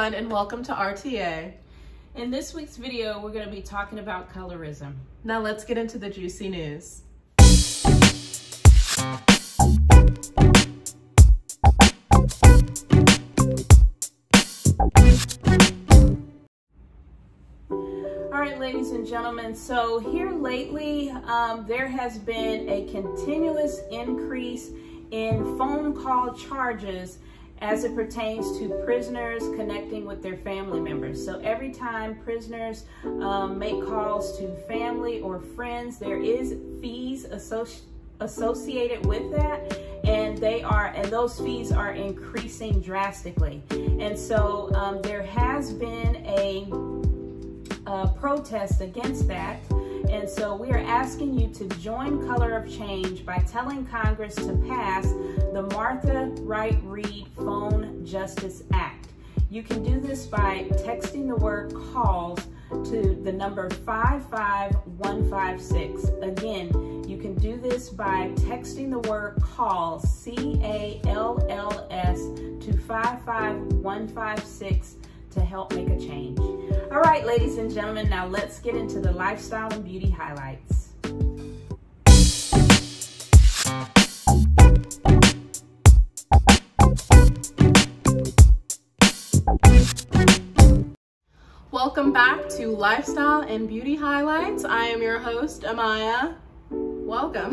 And welcome to RTA. In this week's video, we're going to be talking about colorism. Now let's get into the juicy news. All right, ladies and gentlemen, so here lately, there has been a continuous increase in phone call charges as it pertains to prisoners connecting with their family members. So every time prisoners make calls to family or friends, there is fees associated with that, and those fees are increasing drastically. And so there has been a protest against that. And so we are asking you to join Color of Change by telling Congress to pass the Martha Wright Reed Phone Justice Act. You can do this by texting the word calls to the number 55156. Again, you can do this by texting the word calls, C-A-L-L-S, to 55156 to help make a change. All right, ladies and gentlemen, now let's get into the lifestyle and beauty highlights. Welcome back to Lifestyle and Beauty Highlights. I am your host, Amaya. Welcome.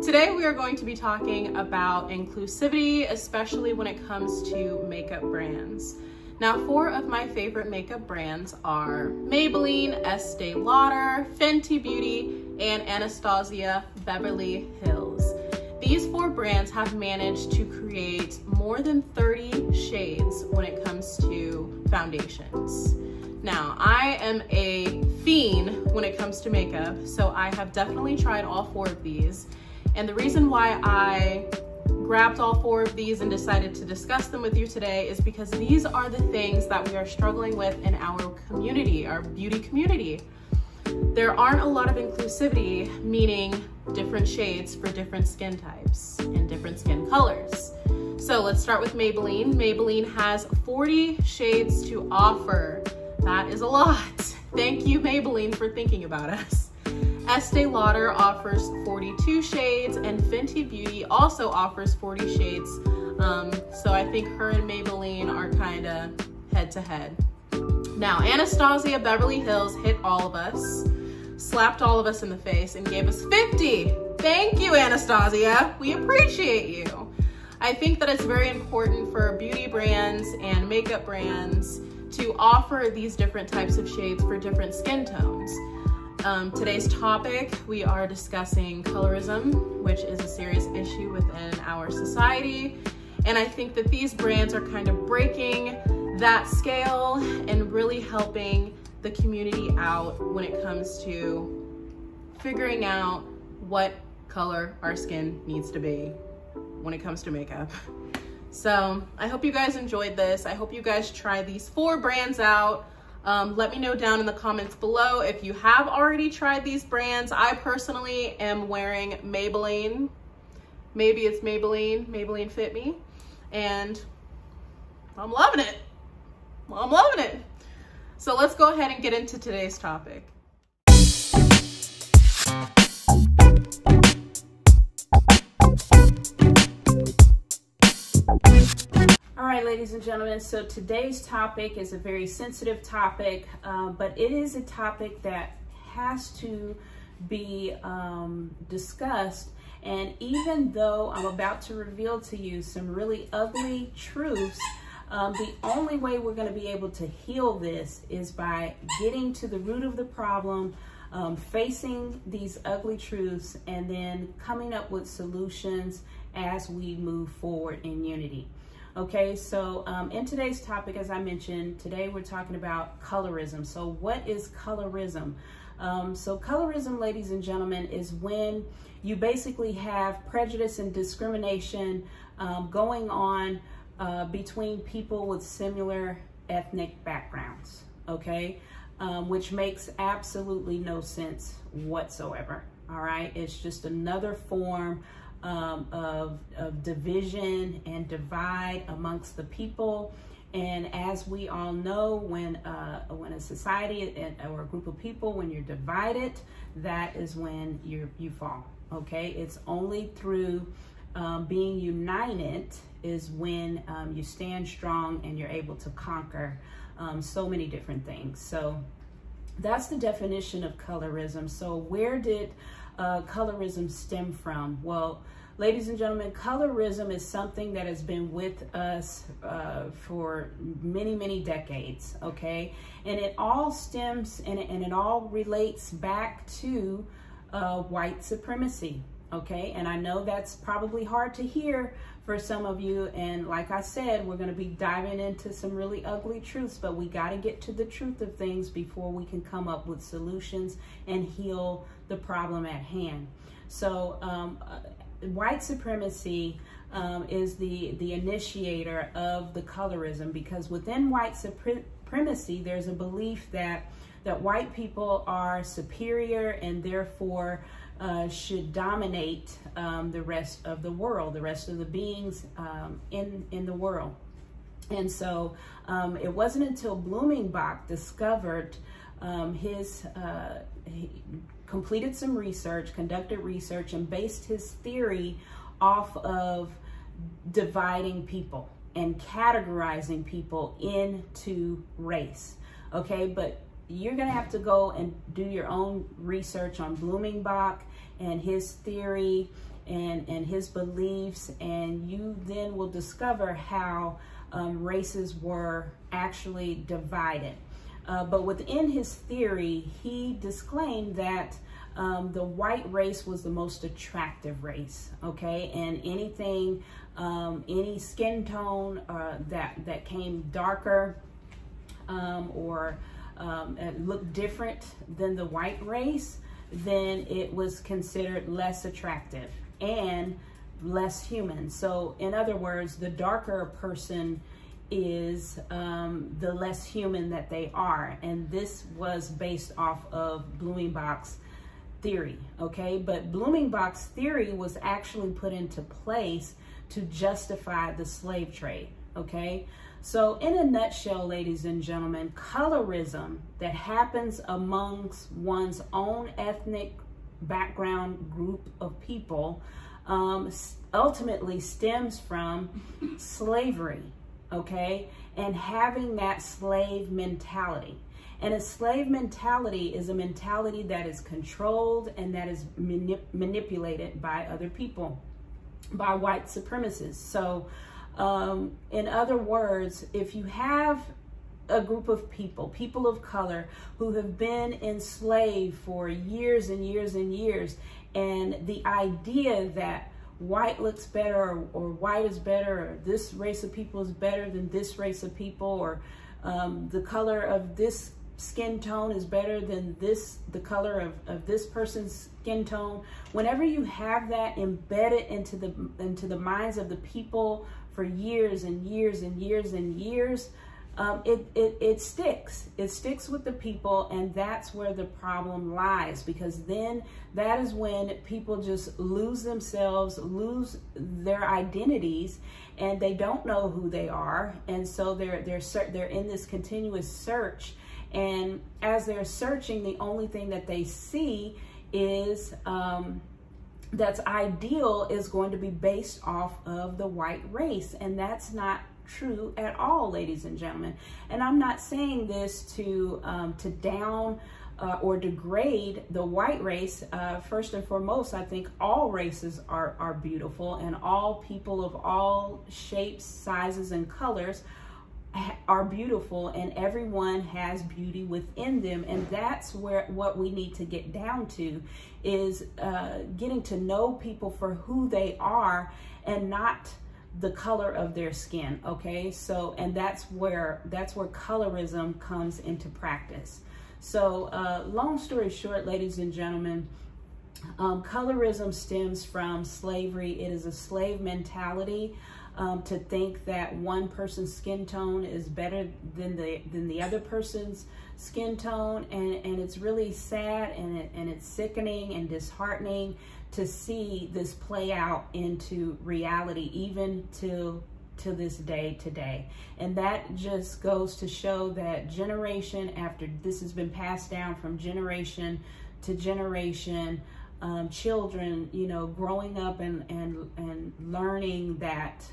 Today we are going to be talking about inclusivity, especially when it comes to makeup brands. Now, 4 of my favorite makeup brands are Maybelline, Estee Lauder, Fenty Beauty, and Anastasia Beverly Hills. These 4 brands have managed to create more than 30 shades when it comes to foundations. Now, I am a fiend when it comes to makeup, so I have definitely tried all 4 of these. And the reason why I grabbed all 4 of these and decided to discuss them with you today is because these are the things that we are struggling with in our community, our beauty community. There aren't a lot of inclusivity, meaning different shades for different skin types and different skin colors. So let's start with Maybelline. Maybelline has 40 shades to offer. That is a lot. Thank you, Maybelline, for thinking about us. Estee Lauder offers 42 shades, and Fenty Beauty also offers 40 shades. So I think her and Maybelline are kind of head to head. Now, Anastasia Beverly Hills hit all of us, slapped all of us in the face, and gave us 50. Thank you, Anastasia. We appreciate you. I think that it's very important for beauty brands and makeup brands to offer these different types of shades for different skin tones. Today's topic, we are discussing colorism, which is a serious issue within our society. And I think that these brands are kind of breaking that scale and really helping the community out when it comes to figuring out what color our skin needs to be when it comes to makeup. So I hope you guys enjoyed this. I hope you guys try these 4 brands out. Let me know down in the comments below if you have already tried these brands. I personally am wearing Maybelline. Maybe it's Maybelline. Maybelline Fit Me. And I'm loving it. I'm loving it. So let's go ahead and get into today's topic. All right, ladies and gentlemen, so today's topic is a very sensitive topic, but it is a topic that has to be discussed. And even though I'm about to reveal to you some really ugly truths, the only way we're going to be able to heal this is by getting to the root of the problem, facing these ugly truths, and then coming up with solutions as we move forward in unity. Okay, so in today's topic, as I mentioned, today we're talking about colorism. So what is colorism? So colorism, ladies and gentlemen, is when you basically have prejudice and discrimination going on between people with similar ethnic backgrounds, okay? Which makes absolutely no sense whatsoever, all right? It's just another form of division and divide amongst the people. And as we all know, when a society or a group of people, when you're divided, that is when you fall, okay? It's only through being united is when you stand strong and you're able to conquer so many different things. So that's the definition of colorism. So where did colorism stem from? Well, ladies and gentlemen, colorism is something that has been with us for many, many decades, okay? And it all stems and it all relates back to white supremacy, okay? And I know that's probably hard to hear for some of you. And like I said, we're going to be diving into some really ugly truths, but we got to get to the truth of things before we can come up with solutions and heal the problem at hand. So white supremacy is the initiator of the colorism, because within white supremacy, there's a belief that white people are superior and therefore should dominate the rest of the world, the rest of the beings in the world. And so it wasn't until Blumenbach discovered he completed some research, conducted research, and based his theory off of dividing people and categorizing people into race, okay? But you're gonna have to go and do your own research on Blumenbach and his theory and his beliefs, and you then will discover how races were actually divided. But within his theory, he disclaimed that the white race was the most attractive race, okay? And anything, any skin tone that came darker or looked different than the white race, then it was considered less attractive and less human. So in other words, the darker a person is, the less human that they are. And this was based off of Blumenbach's theory, okay? But Blumenbach's theory was actually put into place to justify the slave trade, okay? So in a nutshell, ladies and gentlemen, colorism that happens amongst one's own ethnic background group of people ultimately stems from slavery, okay? And having that slave mentality. And a slave mentality is a mentality that is controlled and that is manipulated by other people, by white supremacists. So in other words, if you have a group of people of color who have been enslaved for years and years and years, and the idea that white looks better or white is better, or this race of people is better than this race of people, or the color of this skin tone is better than the color of this person's skin tone. Whenever you have that embedded into the minds of the people for years and years and years and years, it sticks. It sticks with the people, and that's where the problem lies, because then that is when people just lose themselves, lose their identities, and they don't know who they are. And so they're in this continuous search. And as they're searching, the only thing that they see is that's ideal is going to be based off of the white race. And that's not true at all, ladies and gentlemen. And I'm not saying this to down or degrade the white race. First and foremost, I think all races are beautiful, and all people of all shapes, sizes, and colors are beautiful, and everyone has beauty within them. And that's what we need to get down to, is getting to know people for who they are, and not the color of their skin. Okay, so and that's where colorism comes into practice. So long story short, ladies and gentlemen, colorism stems from slavery. It is a slave mentality to think that one person's skin tone is better than the other person's skin tone, and it's really sad, and it's sickening and disheartening to see this play out into reality, even to this day today. And that just goes to show that generation after this has been passed down from generation to generation, children, you know, growing up and learning that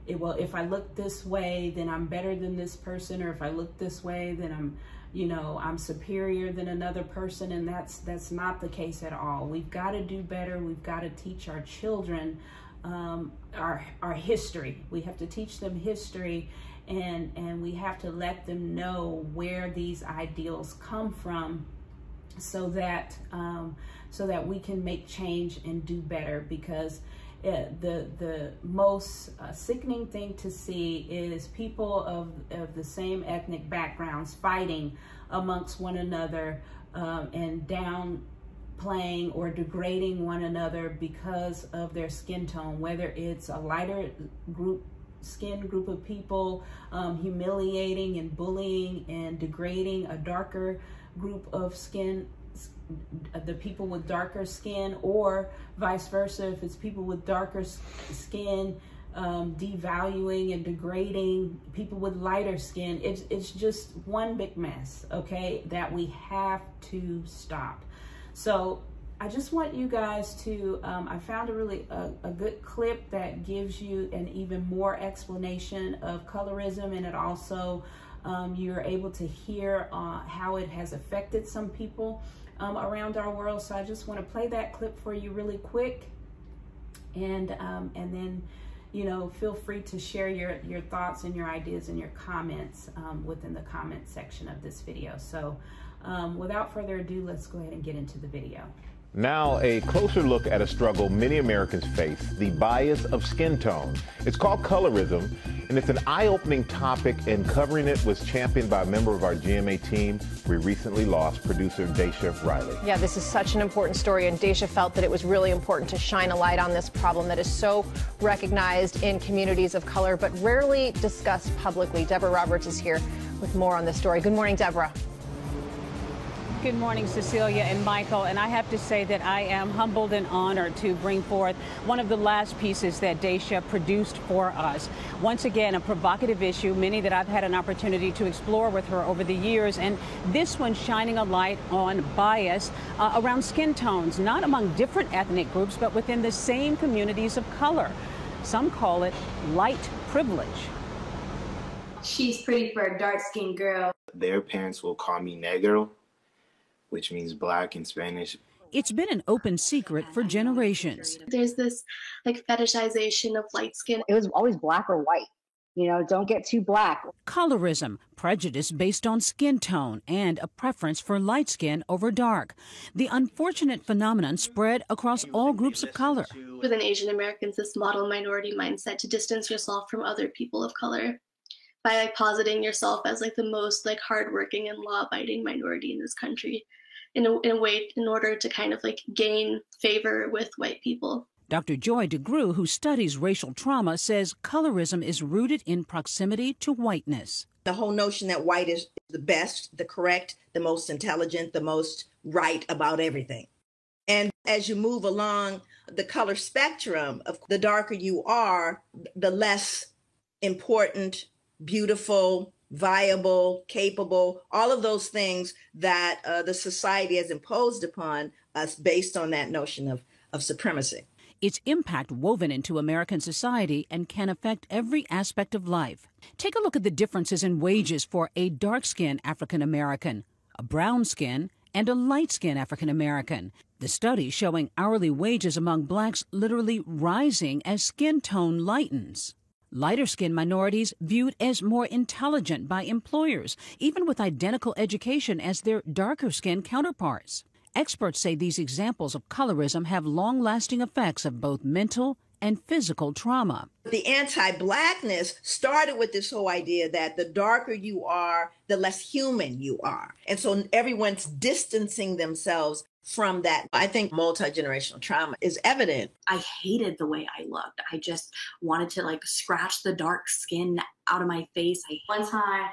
well, if I look this way, then I'm better than this person, or if I look this way, then I'm superior than another person. And that's not the case at all. We've got to do better. We've got to teach our children our history. We have to teach them history, and we have to let them know where these ideals come from, so that we can make change and do better. Because the most sickening thing to see is people of the same ethnic backgrounds fighting amongst one another, and downplaying or degrading one another because of their skin tone, whether it's a lighter skin group of people humiliating and bullying and degrading a darker group of the people with darker skin, or vice versa, if it's people with darker skin devaluing and degrading people with lighter skin. It's just one big mess, okay, that we have to stop. So I just want you guys to, I found a good clip that gives you an even more explanation of colorism, and it also, you're able to hear how it has affected some people around our world. So I just want to play that clip for you really quick, and then, you know, feel free to share your thoughts and your ideas and your comments within the comment section of this video. So without further ado, let's go ahead and get into the video. Now, a closer look at a struggle many Americans face, the bias of skin tone. It's called colorism, and it's an eye-opening topic, and covering it was championed by a member of our GMA team. We recently lost producer Daisha Riley. Yeah, this is such an important story, and Daisha felt that it was really important to shine a light on this problem that is so recognized in communities of color, but rarely discussed publicly. Deborah Roberts is here with more on this story. Good morning, Deborah. Good morning, Cecilia and Michael. And I have to say that I am humbled and honored to bring forth one of the last pieces that Daisha produced for us. Once again, a provocative issue, many that I've had an opportunity to explore with her over the years. And this one shining a light on bias around skin tones, not among different ethnic groups, but within the same communities of color. Some call it light privilege. She's pretty for a dark-skinned girl. Their parents will call me negro, which means black in Spanish. It's been an open secret for generations. There's this like fetishization of light skin. It was always black or white. You know, don't get too black. Colorism, prejudice based on skin tone, and a preference for light skin over dark. The unfortunate phenomenon spread across all groups of color. Within Asian Americans, this model minority mindset to distance yourself from other people of color by like positing yourself as like the most like hardworking and law-abiding minority in this country, in a way, in order to kind of like gain favor with white people. Dr. Joy DeGruy, who studies racial trauma, says colorism is rooted in proximity to whiteness. The whole notion that white is the best, the correct, the most intelligent, the most right about everything. And as you move along the color spectrum, of the darker you are, the less important, beautiful, viable, capable, all of those things that the society has imposed upon us based on that notion of supremacy. Its impact woven into American society and can affect every aspect of life. Take a look at the differences in wages for a dark-skinned African-American, a brown-skinned, and a light-skinned African-American. The study showing hourly wages among blacks literally rising as skin tone lightens. Lighter-skinned minorities viewed as more intelligent by employers, even with identical education as their darker-skinned counterparts. Experts say these examples of colorism have long-lasting effects of both mental and physical trauma. The anti-Blackness started with this whole idea that the darker you are, the less human you are. And so everyone's distancing themselves from that. I think multi-generational trauma is evident. I hated the way I looked. I just wanted to like scratch the dark skin out of my face. One time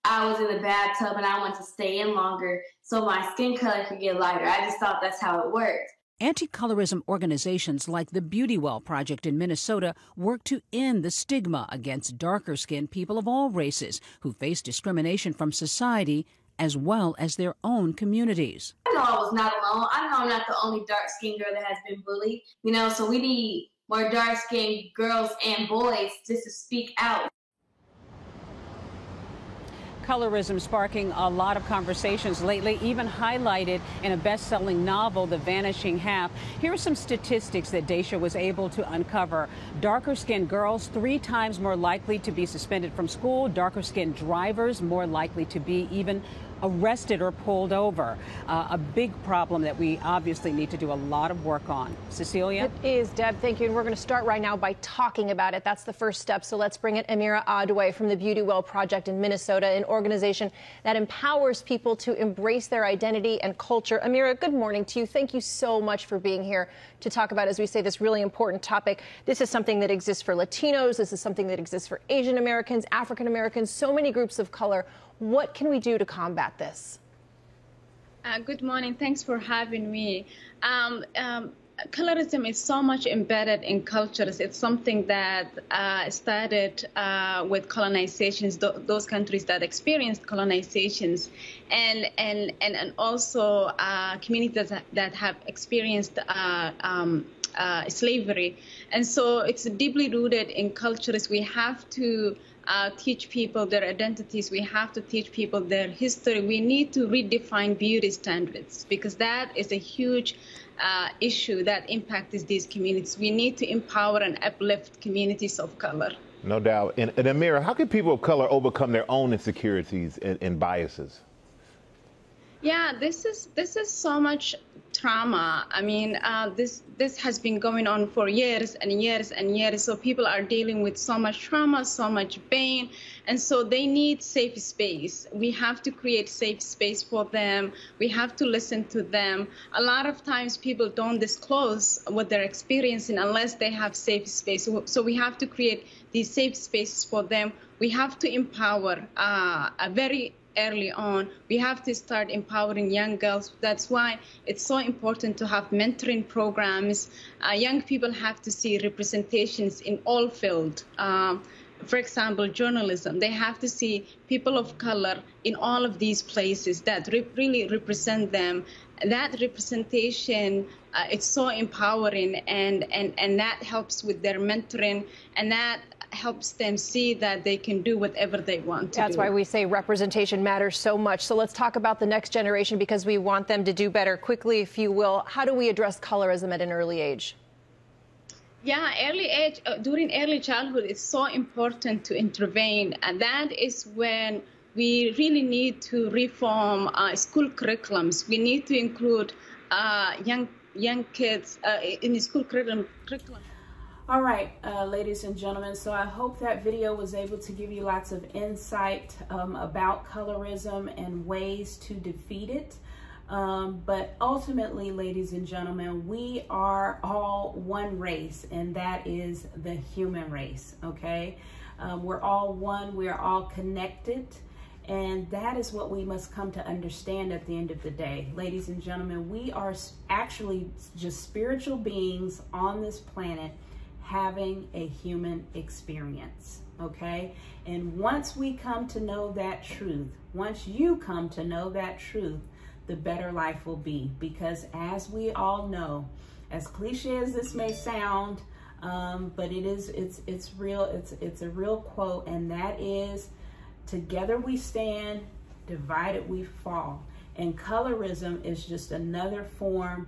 I was in the bathtub and I wanted to stay in longer so my skin color could get lighter. I just thought that's how it worked. Anti-colorism organizations like the Beauty Well Project in Minnesota work to end the stigma against darker-skinned people of all races who face discrimination from society as well as their own communities. I know I was not alone. I know I'm not the only dark-skinned girl that has been bullied, so we need more dark-skinned girls and boys just to speak out. Colorism sparking a lot of conversations lately, even highlighted in a best-selling novel, The Vanishing Half. Here are some statistics that Daisha was able to uncover. Darker-skinned girls 3 times more likely to be suspended from school. Darker-skinned drivers more likely to be even arrested or pulled over. A big problem that we obviously need to do a lot of work on. Cecilia? It is, Deb. Thank you. And we're going to start right now by talking about it. That's the first step. So let's bring in Amira Adway from the Beauty Well Project in Minnesota, an organization that empowers people to embrace their identity and culture. Amira, good morning to you. Thank you so much for being here to talk about, as we say, this really important topic. This is something that exists for Latinos. This is something that exists for Asian Americans, African Americans, so many groups of color. What can we do to combat this? Good morning. Thanks for having me. Colorism is so much embedded in cultures. It's something that started with colonizations, those countries that experienced colonizations, and also communities that have experienced slavery. And so it's deeply rooted in cultures. We have to teach people their identities. We have to teach people their history. We need to redefine beauty standards because that is a huge issue that impacts these communities. We need to empower and uplift communities of color. No doubt. And Amira, how can people of color overcome their own insecurities and biases? Yeah, this is so much trauma. I mean, this has been going on for years and years and years. So people are dealing with so much trauma, so much pain, and so they need safe space. We have to create safe space for them. We have to listen to them. A lot of times people don't disclose what they're experiencing unless they have safe space. So we have to create these safe spaces for them. We have to empower very early on. We have to start empowering young girls. That's why it's so important to have mentoring programs. Young people have to see representations in all fields. For example, journalism. They have to see people of color in all of these places that really represent them. That representation, it's so empowering, and that helps with their mentoring, and that helps them see that they can do whatever they want to do. That's why we say representation matters so much. So let's talk about the next generation because we want them to do better. Quickly, if you will, how do we address colorism at an early age? Yeah, early age, during early childhood, it's so important to intervene. And that is when we really need to reform school curriculums. We need to include young kids in the school curriculum. All right, ladies and gentlemen, so I hope that video was able to give you lots of insight about colorism and ways to defeat it. But ultimately, ladies and gentlemen, we are all one race, and that is the human race, okay? We're all one, we're all connected, and that is what we must come to understand at the end of the day. Ladies and gentlemen, we are actually just spiritual beings on this planet having a human experience, okay? And once we come to know that truth, once you come to know that truth, the better life will be. Because as we all know, as cliche as this may sound, but it's real, it's a real quote, and that is, together we stand, divided we fall. And colorism is just another form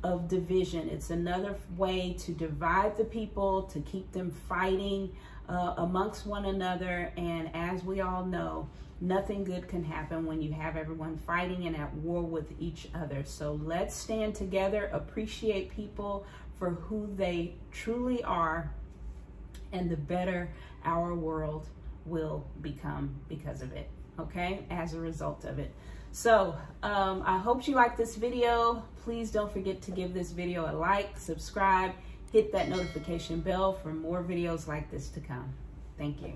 of division. It's another way to divide the people, to keep them fighting amongst one another. And as we all know, Nothing good can happen when you have everyone fighting and at war with each other. So let's stand together, appreciate people for who they truly are, and the better our world will become because of it, okay, as a result of it. So I hope you like this video. Please don't forget to give this video a like, subscribe, hit that notification bell for more videos like this to come. Thank you.